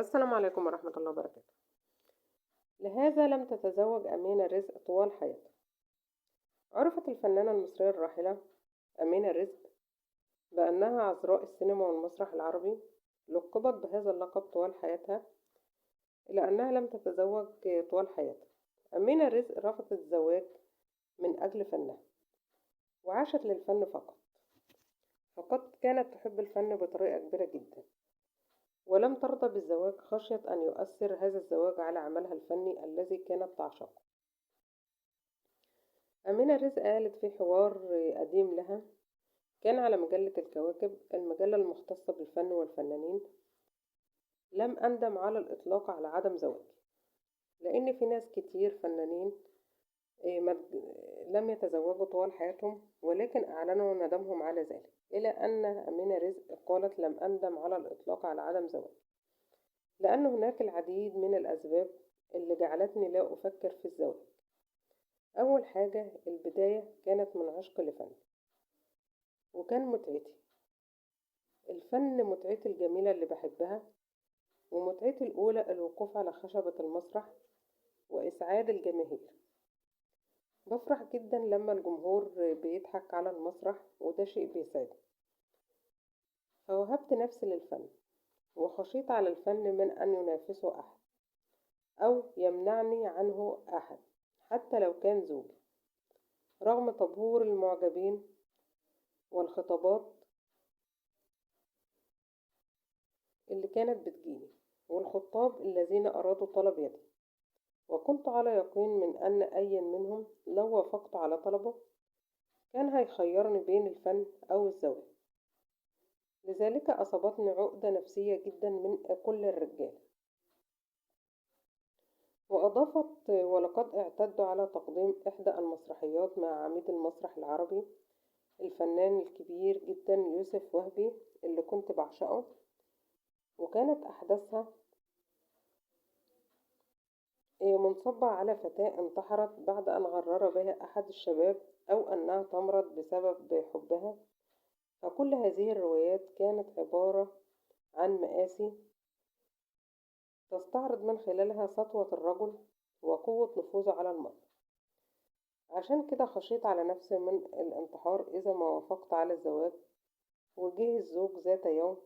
السلام عليكم ورحمة الله وبركاته. لهذا لم تتزوج أمينة رزق طوال حياتها. عرفت الفنانة المصرية الراحلة أمينة رزق بأنها عذراء السينما والمسرح العربي، لقبت بهذا اللقب طوال حياتها، إلى أنها لم تتزوج طوال حياتها. أمينة رزق رفضت الزواج من أجل فنها، وعاشت للفن فقط. فقد كانت تحب الفن بطريقة كبيرة جدا، ولم ترضى بالزواج خشية أن يؤثر هذا الزواج على عملها الفني الذي كانت تعشقه. أمينة رزق قالت في حوار قديم لها كان على مجلة الكواكب، المجلة المختصة بالفن والفنانين: لم أندم على الإطلاق على عدم زواجي، لأن في ناس كتير فنانين لم يتزوجوا طوال حياتهم، ولكن أعلنوا ندمهم على ذلك. إلى أن أمينة رزق قالت: لم أندم على الإطلاق على عدم زواجي، لأن هناك العديد من الأسباب اللي جعلتني لا أفكر في الزواج. أول حاجة، البداية كانت من عشق لفن، وكان متعتي الفن، متعتي الجميلة اللي بحبها، ومتعتي الأولى الوقوف على خشبة المسرح وإسعاد الجماهير. بفرح جدا لما الجمهور بيضحك على المسرح، وده شيء بيسعدني. فوهبت نفسي للفن، وخشيت على الفن من أن ينافسه أحد أو يمنعني عنه أحد، حتى لو كان زوجي، رغم طابور المعجبين والخطابات اللي كانت بتجيني، والخطاب الذين أرادوا طلب يدي. وكنت على يقين من أن أي منهم لو وافقت على طلبه كان هيخيرني بين الفن أو الزواج. لذلك أصابتني عقدة نفسية جدا من كل الرجال. وأضافت: ولقد اعتدوا على تقديم إحدى المسرحيات مع عميد المسرح العربي الفنان الكبير جدا يوسف وهبي، اللي كنت بعشقه، وكانت أحداثها منصبة على فتاة انتحرت بعد أن غرر بها أحد الشباب، أو أنها تمرض بسبب حبها. فكل هذه الروايات كانت عبارة عن مآسي تستعرض من خلالها سطوة الرجل وقوة نفوذه على المرأة. عشان كده خشيت على نفسي من الانتحار إذا ما وافقت على الزواج، وجه الزوج ذات يوم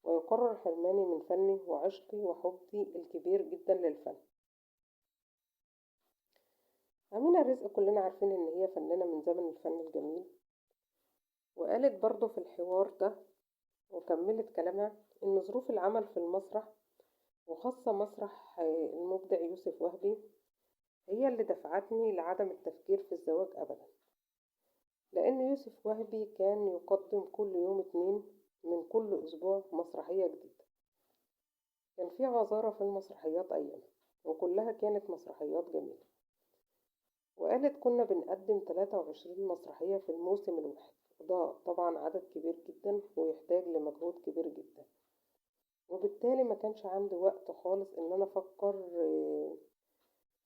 ويقرر حرماني من فني وعشقي وحبي الكبير جدا للفن. أمينة رزق كلنا عارفين إن هي فنانة من زمن الفن الجميل، وقالت برضو في الحوار ده وكملت كلامها إن ظروف العمل في المسرح، وخاصة مسرح المبدع يوسف وهبي، هي اللي دفعتني لعدم التفكير في الزواج أبدا. لأن يوسف وهبي كان يقدم كل يوم 2 من كل أسبوع مسرحية جديدة. كان في غزارة في المسرحيات أيام، وكلها كانت مسرحيات جميلة. وقالت كنا بنقدم 23 مسرحية في الموسم الواحد، وده طبعا عدد كبير جدا ويحتاج لمجهود كبير جدا. وبالتالي ما كانش عندي وقت خالص ان انا افكر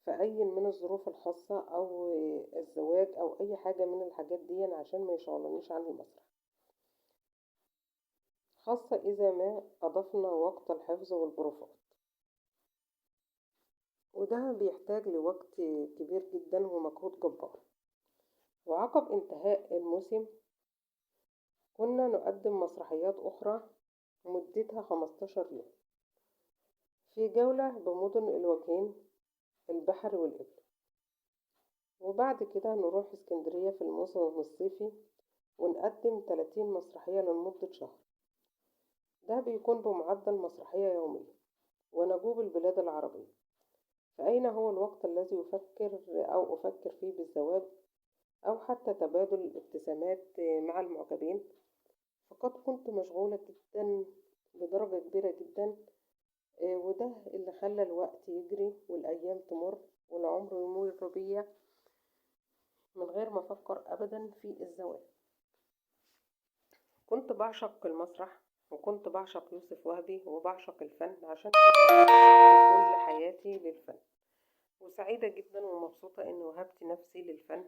في اي من الظروف الخاصة او الزواج او اي حاجة من الحاجات دي، عشان ما يشغلنيش عن المسرح، خاصة اذا ما اضفنا وقت الحفظ والبروفات، وده بيحتاج لوقت كبير جدا ومجهود جبار. وعقب انتهاء الموسم كنا نقدم مسرحيات أخرى مدتها 15 يوم في جولة بمدن الوجهين، البحر والإبل. وبعد كده نروح اسكندرية في الموسم الصيفي ونقدم 30 مسرحية لمدة شهر. ده بيكون بمعدل مسرحية يومية، ونجوب البلاد العربية. فأين هو الوقت الذي أفكر فيه بالزواج، أو حتى تبادل الابتسامات مع المعجبين؟ فقد كنت مشغولة جدا بدرجة كبيرة جدا، وده اللي خلى الوقت يجري والأيام تمر والعمر يمر بيا من غير ما أفكر أبدا في الزواج. كنت بعشق المسرح، وكنت بعشق يوسف وهبي، وبعشق الفن، عشان كده كل حياتي للفن. وسعيدة جدا ومبسوطة إني وهبت نفسي للفن